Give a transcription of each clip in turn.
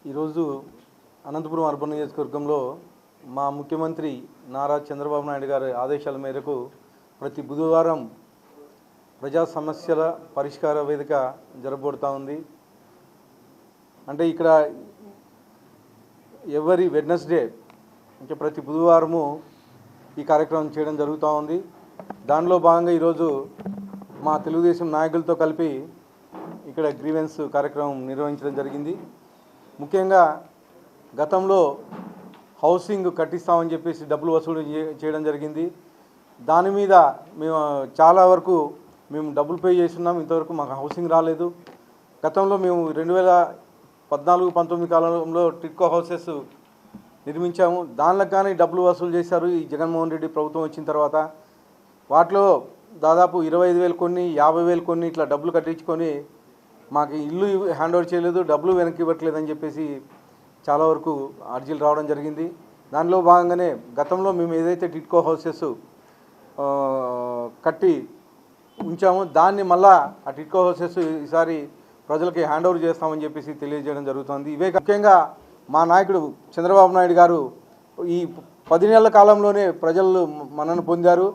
ఈరోజు అనంతపురం అర్బన్ నియోజకవర్గంలో మా ముఖ్యమంత్రి నారా చంద్రబాబు నాయుడు గారి ఆదేశాల మేరకు ప్రతి బుధవారం ప్రజా సమస్యల పరిష్కార వేదిక జరగబడుతూ ఉంది. అంటే ఇక్కడ ఎవరి వెడ్నెస్డే అంటే ప్రతి బుధవారము ఈ కార్యక్రమం చేయడం జరుగుతూ ఉంది. దానిలో భాగంగా ఈరోజు మా తెలుగుదేశం నాయకులతో కలిపి ఇక్కడ గ్రీవెన్స్ కార్యక్రమం నిర్వహించడం జరిగింది. ముఖ్యంగా గతంలో హౌసింగ్ కట్టిస్తామని చెప్పేసి డబ్బులు వసూలు చేయడం జరిగింది. దాని మీద మేము చాలా వరకు డబ్బులు పే చేస్తున్నాం. ఇంతవరకు మాకు హౌసింగ్ రాలేదు. గతంలో మేము 2014-19 కాలంలో టిట్కో హౌసెస్ నిర్మించాము. దానిలకు కానీ డబ్బులు వసూలు చేశారు ఈ జగన్మోహన్ రెడ్డి ప్రభుత్వం వచ్చిన తర్వాత. వాటిలో దాదాపు 25,000 కొన్ని, 50,000 కొన్ని ఇట్లా డబ్బులు కట్టించుకొని మాకు ఇల్లు హ్యాండ్ ఓవర్ చేయలేదు, డబ్బులు వెనక్కి ఇవ్వట్లేదని చెప్పేసి చాలా వరకు అర్జీలు రావడం జరిగింది. దానిలో భాగంగానే గతంలో మేము ఏదైతే టిట్కో హౌసెస్ కట్టి ఉంచామో దాన్ని మళ్ళా ఆ టిట్కో హౌసెస్ ఈసారి ప్రజలకి హ్యాండ్ ఓవర్ చేస్తామని చెప్పేసి తెలియజేయడం జరుగుతుంది. ఇవే ముఖ్యంగా మా నాయకుడు చంద్రబాబు నాయుడు గారు ఈ 10 నెలల కాలంలోనే ప్రజలు మన్నన పొందారు.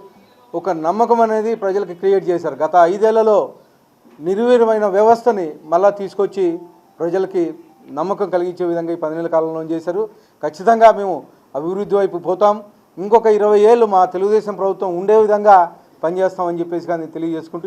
ఒక నమ్మకం అనేది ప్రజలకు క్రియేట్ చేశారు. గత 5 ఏళ్లలో నిర్వీర్యమైన వ్యవస్థని మళ్ళా తీసుకొచ్చి ప్రజలకి నమ్మకం కలిగించే విధంగా ఈ 10 నెలల కాలంలో చేశారు. ఖచ్చితంగా మేము అభివృద్ధి వైపు పోతాం. ఇంకొక 20 ఏళ్ళు మా తెలుగుదేశం ప్రభుత్వం ఉండే విధంగా పనిచేస్తామని చెప్పేసి కానీ తెలియజేసుకుంటూ